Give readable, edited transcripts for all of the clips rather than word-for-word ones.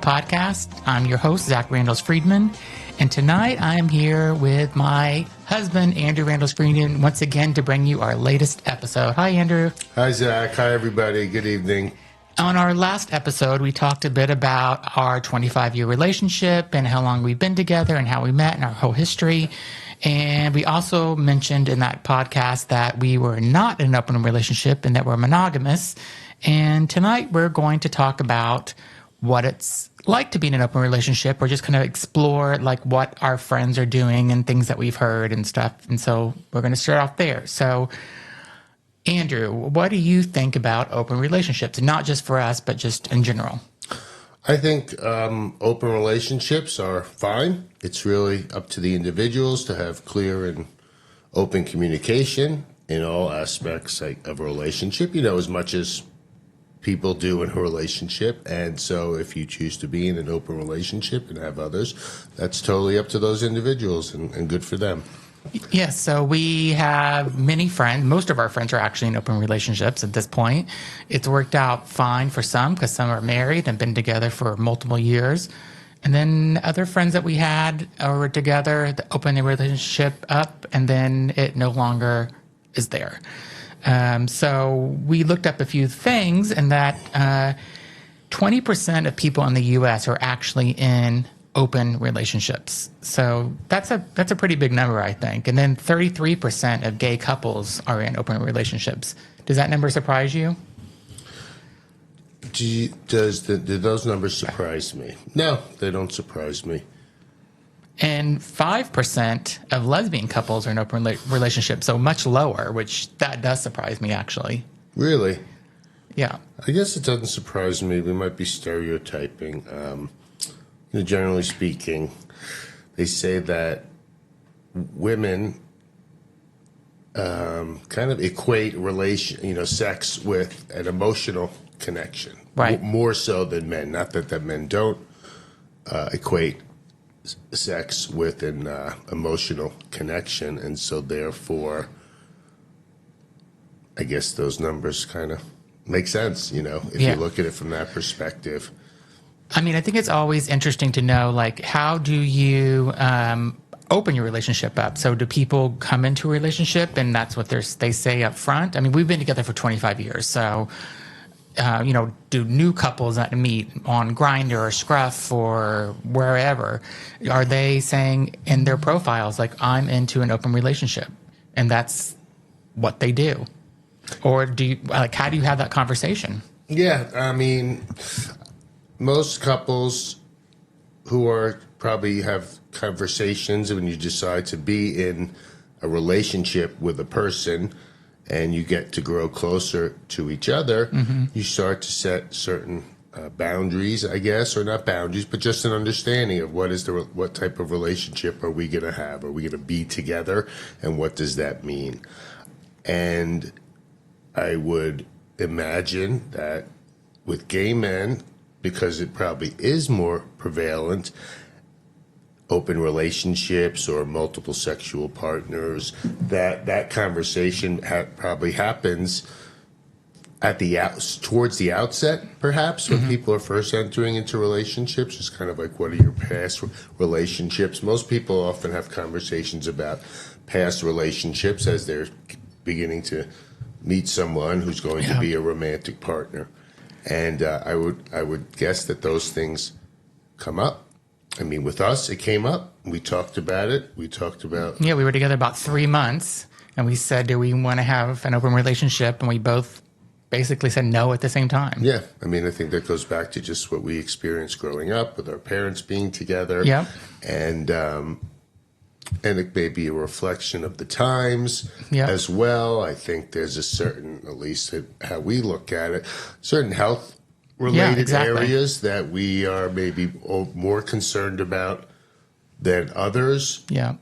podcast. I'm your host, Zachary Randles Friedman, and tonight I am here with my husband, Andrew Randles Friedman, once again to bring you our latest episode. Hi, Andrew. Hi, Zach. Hi, everybody. Good evening. On our last episode, we talked a bit about our 25-year relationship and how long we've been together and how we met and our whole history. And we also mentioned in that podcast that we were not in an open relationship and that we're monogamous. And tonight we're going to talk about what it's like to be in an open relationship, or just kind of explore like what our friends are doing and things that we've heard and stuff. And so we're going to start off there. So Andrew, what do you think about open relationships? Not just for us, but just in general. I think open relationships are fine. It's really up to the individuals to have clear and open communication in all aspects of a relationship, as much as people do in a relationship. And so if you choose to be in an open relationship and have others, that's totally up to those individuals and good for them. Yes, so we have many friends. Most of our friends are actually in open relationships at this point. It's worked out fine for some because some are married and been together for multiple years. And then other friends that we had were together, opened their relationship up, and then it no longer is there. So we looked up a few things, and that 20% of people in the U.S. are actually in open relationships. So that's a pretty big number, I think. And then 33% of gay couples are in open relationships. Does that number surprise you? Do those numbers surprise me? No, they don't surprise me. And 5% of lesbian couples are in open relationships, so much lower, which that does surprise me, actually. Really? Yeah. I guess it doesn't surprise me. We might be stereotyping. Generally speaking, they say that women kind of equate sex with an emotional connection, right? More so than men. Not that men don't equate sex with an emotional connection, and so therefore, I guess those numbers kind of make sense. If you look at it from that perspective. I mean, I think it's always interesting to know, like, how do you open your relationship up? So do people come into a relationship and that's what they say up front? I mean, we've been together for 25 years. So, do new couples that meet on Grindr or Scruff or wherever, are they saying in their profiles, like, I'm into an open relationship, and that's what they do? Or how do you have that conversation? Yeah, I mean, most couples who are probably have conversations when you decide to be in a relationship with a person and you get to grow closer to each other, you start to set certain boundaries, I guess, or not boundaries, but just an understanding of what type of relationship are we going to have? Are we going to be together? And what does that mean? And I would imagine that with gay men, because it probably is more prevalent, open relationships or multiple sexual partners, that conversation probably happens towards the outset, perhaps, when people are first entering into relationships. It's kind of like, what are your past relationships? Most people often have conversations about past relationships as they're beginning to meet someone who's going to be a romantic partner. And I would guess that those things come up. I mean, with us, it came up. We talked about it. Yeah, we were together about 3 months, and we said, do we want to have an open relationship? And we both basically said no at the same time. Yeah, I mean, I think that goes back to just what we experienced growing up with our parents being together. Yeah. And it may be a reflection of the times as well. I think there's a certain, at least how we look at it, certain health-related areas that we are maybe more concerned about than others. Yeah.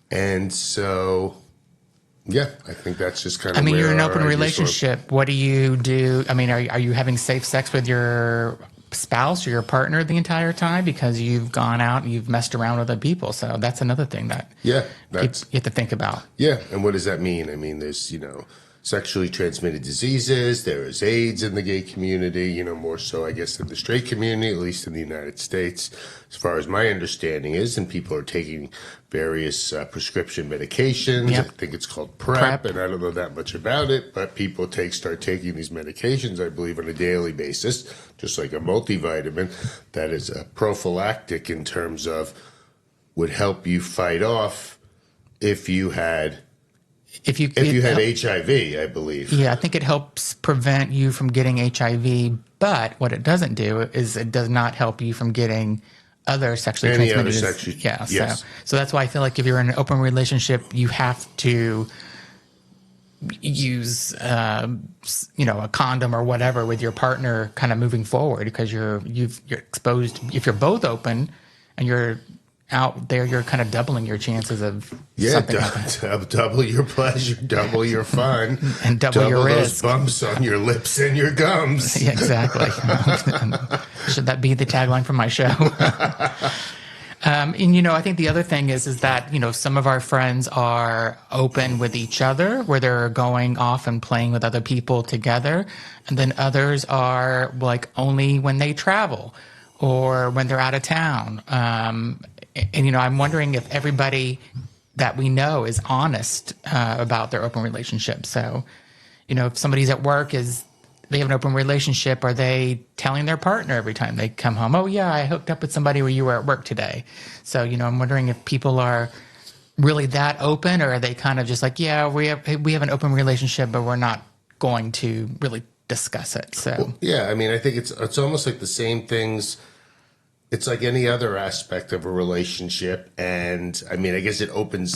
And so, I think that's just kind of I mean, you're in an open relationship. What do you do? I mean, are you having safe sex with your spouse or your partner the entire time because you've gone out and you've messed around with other people? So that's another thing that you have to think about. Yeah, and what does that mean? I mean, there's sexually transmitted diseases. There is AIDS in the gay community, more so, I guess, than the straight community, at least in the United States, as far as my understanding is. And people are taking various prescription medications. Yep. I think it's called PrEP, and I don't know that much about it, but people start taking these medications, I believe, on a daily basis, just like a multivitamin that is prophylactic in terms of would help you fight off if you had HIV, I believe. Yeah, I think it helps prevent you from getting HIV, but what it doesn't do is it does not help you from getting other sexually transmitted. Yes. So that's why I feel like if you're in an open relationship, you have to use a condom or whatever with your partner kind of moving forward, because you're exposed. If you're both open and you're out there, you're kind of doubling your chances of something happening. Double your pleasure, double your fun, and double your those risk. Bumps on your lips and your gums. Yeah, exactly. Should that be the tagline for my show? I think the other thing is that, some of our friends are open with each other, where they're going off and playing with other people together. And then others are like only when they travel or when they're out of town. I'm wondering if everybody that we know is honest about their open relationship. So, if somebody's at work, they have an open relationship, are they telling their partner every time they come home, oh yeah, I hooked up with somebody where you were at work today? So, I'm wondering if people are really that open, or are they kind of just like, yeah, we have an open relationship, but we're not going to really discuss it. So yeah, I think it's almost like the same things. It's like any other aspect of a relationship, and I guess when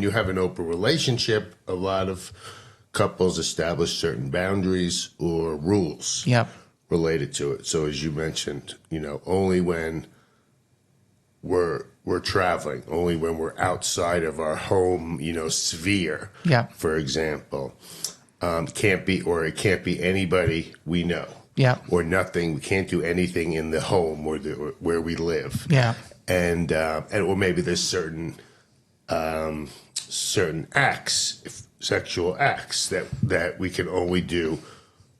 you have an open relationship, a lot of couples establish certain boundaries or rules related to it. So as you mentioned, only when we're traveling, only when we're outside of our home, sphere, for example, it can't be anybody we know. Yeah. Or nothing. We can't do anything in the home where we live. Yeah. And or maybe there's certain acts, sexual acts that we can only do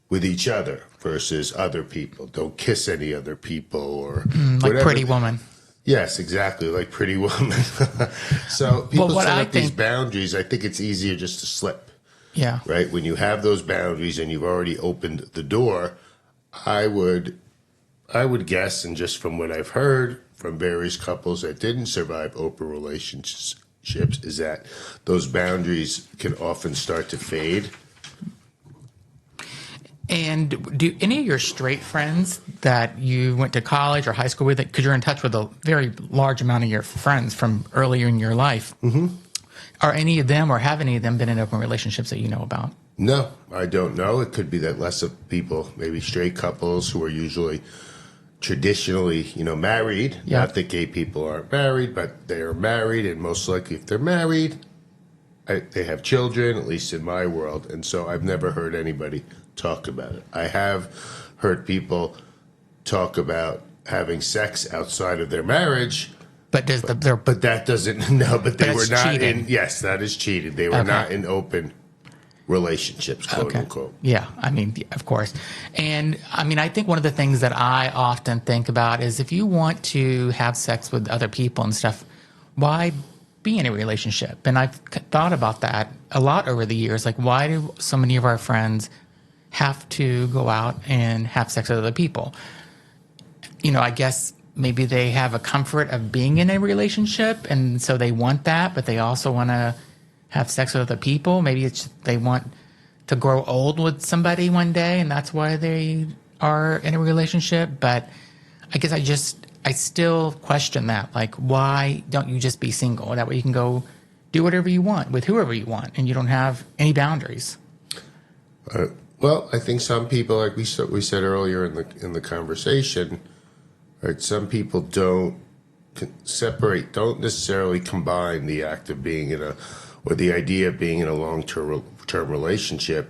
with each other versus other people. Don't kiss any other people or like whatever. Pretty Woman. Yes, exactly, like Pretty Woman. So people set up these boundaries. I think it's easier just to slip. Yeah. Right? When you have those boundaries and you've already opened the door, I would guess, and just from what I've heard from various couples that didn't survive open relationships, is that those boundaries can often start to fade. And do any of your straight friends that you went to college or high school with, because you're in touch with a very large amount of your friends from earlier in your life, are any of them, or have any of them been in open relationships that you know about? No, I don't know. It could be that less of people, maybe straight couples who are usually traditionally, married. Yeah. Not that gay people aren't married, but they are married, and most likely if they're married, they have children, at least in my world. And so I've never heard anybody talk about it. I have heard people talk about having sex outside of their marriage. But that doesn't, no, but they were not cheating. Yes, that is cheating. They were not in open relationships, quote unquote. Yeah, of course. And I think one of the things that I often think about is, if you want to have sex with other people and stuff, why be in a relationship? And I've thought about that a lot over the years. Like, why do so many of our friends have to go out and have sex with other people? I guess maybe they have a comfort of being in a relationship, and so they want that, but they also want to have sex with other people. Maybe they want to grow old with somebody one day, and that's why they are in a relationship. But I guess I still question that. Like, why don't you just be single? That way you can go do whatever you want with whoever you want, and you don't have any boundaries. Well, I think some people, like we said earlier in the conversation, right? Some people don't necessarily combine the act of being or the idea of being in a long-term relationship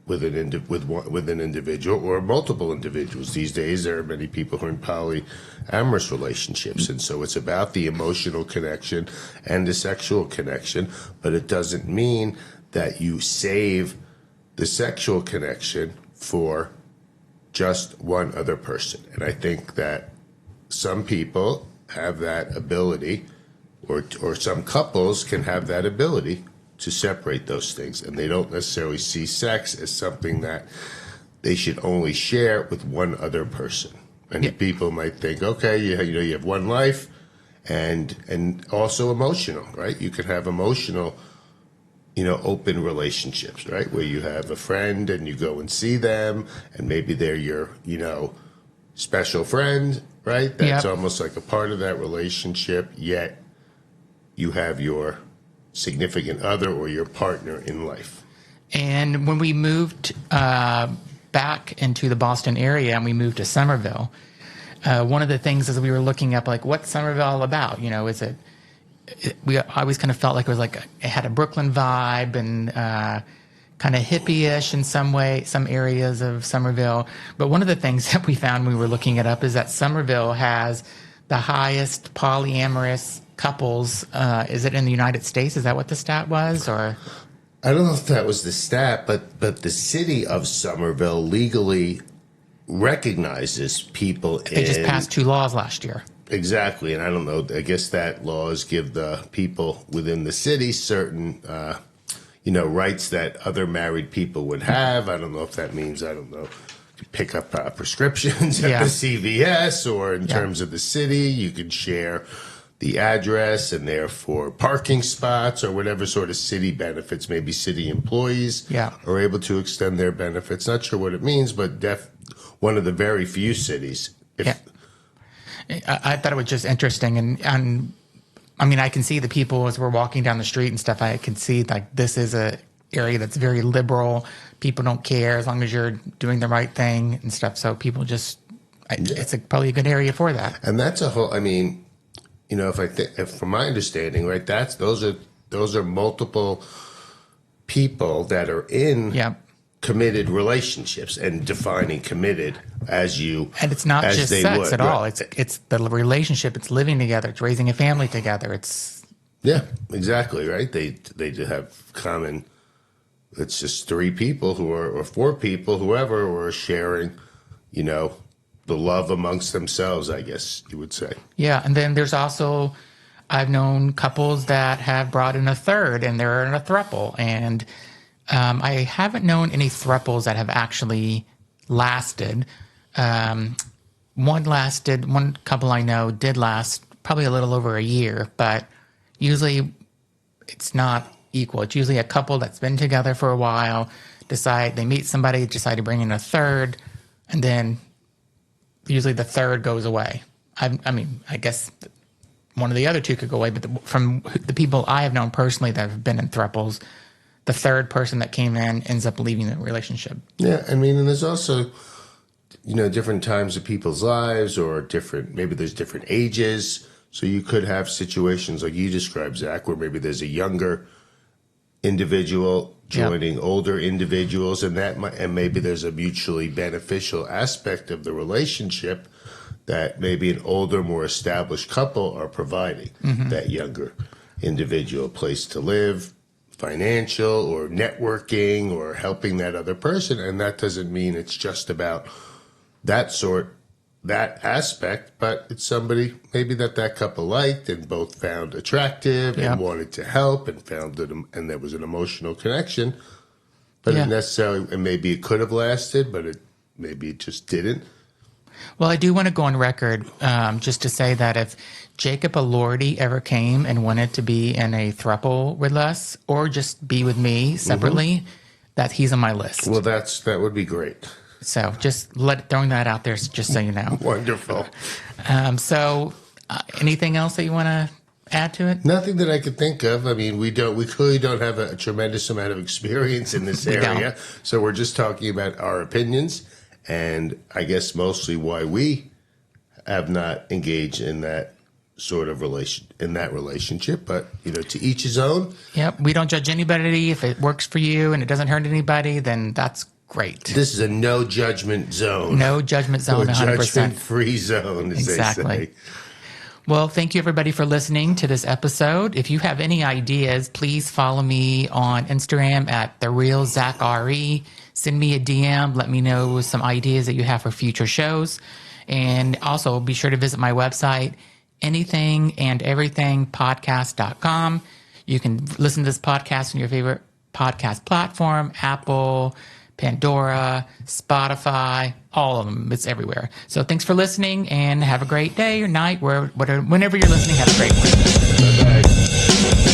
with an individual or multiple individuals. These days, there are many people who are in polyamorous relationships, and so it's about the emotional connection and the sexual connection. But it doesn't mean that you save the sexual connection for just one other person. And I think that some people have that ability, or some couples can have that ability to separate those things. And they don't necessarily see sex as something that they should only share with one other person. Many people might think, okay, you have one life, and also emotional, right? You can have emotional, open relationships, right? Where you have a friend and you go and see them, and maybe they're your, special friend, right? That's almost like a part of that relationship, yet you have your significant other or your partner in life. And when we moved back into the Boston area and we moved to Somerville, one of the things is we were looking up, like, what's Somerville all about? We always kind of felt like it was like it had a Brooklyn vibe and kind of hippie-ish in some way, some areas of Somerville. But one of the things that we found when we were looking it up is that Somerville has the highest polyamorous couples. Is it in the United States? Is that what the stat was? Or I don't know if that was the stat, but the city of Somerville legally recognizes people. They just passed 2 laws last year. Exactly, and I don't know. I guess that laws give the people within the city certain, rights that other married people would have. I don't know if that means, pick up prescriptions at the CVS, or in terms of the city, you could share the address and therefore parking spots or whatever sort of city benefits. Maybe city employees are able to extend their benefits. Not sure what it means, but one of the very few cities. I thought it was just interesting, and I mean, I can see the people as we're walking down the street and stuff. I can see like this is a area that's very liberal. People don't care as long as you're doing the right thing and stuff. So people just, it's probably a good area for that. And that's a whole. I mean, if from my understanding, right, those are multiple people that are in committed relationships, and defining committed and it's not just sex at all. It's the relationship. It's living together. It's raising a family together. It's exactly right. They do have common. It's just 3 people or 4 people, whoever, who are sharing, the love amongst themselves, I guess you would say. Yeah, and then there's also, I've known couples that have brought in a third, and they're in a throuple, and I haven't known any throuples that have actually lasted. One couple I know did last probably a little over a year, but usually it's not equal. It's usually a couple that's been together for a while, they meet somebody, decide to bring in a third, and then usually the third goes away. I guess one of the other 2 could go away, but from the people I have known personally that have been in throuples, the third person that came in ends up leaving the relationship. Yeah, and there's also, different times of people's lives, or maybe there's different ages. So you could have situations like you described, Zach, where maybe there's a younger individual joining older individuals, and maybe there's a mutually beneficial aspect of the relationship that maybe an older, more established couple are providing that younger individual a place to live, financial or networking, or helping that other person. And that doesn't mean it's just about that aspect, but it's somebody maybe that couple liked and both found attractive and wanted to help, and and there was an emotional connection, but and maybe it could have lasted, but maybe it just didn't. Well, I do want to go on record just to say that if Jacob Elordi ever came and wanted to be in a throuple with us, or just be with me separately, that he's on my list. Well, that would be great. So just throwing that out there, just so you know. Wonderful. Anything else that you want to add to it? Nothing that I could think of. We clearly don't have a tremendous amount of experience in this area, so we're just talking about our opinions, and I guess mostly why we have not engaged in that sort of relationship. But to each his own. Yep, we don't judge anybody. If it works for you and it doesn't hurt anybody, then that's great. This is a no judgment zone. No judgment zone, 100%. Judgment free zone, as they say. Well, thank you everybody for listening to this episode. If you have any ideas, please follow me on Instagram at @TheRealZachRe. Send me a DM. Let me know some ideas that you have for future shows. And also be sure to visit my website, anythingandeverythingpodcast.com. You can listen to this podcast on your favorite podcast platform, Apple, Pandora, Spotify, all of them. It's everywhere. So thanks for listening and have a great day or night, whenever you're listening. Have a great one. Bye-bye.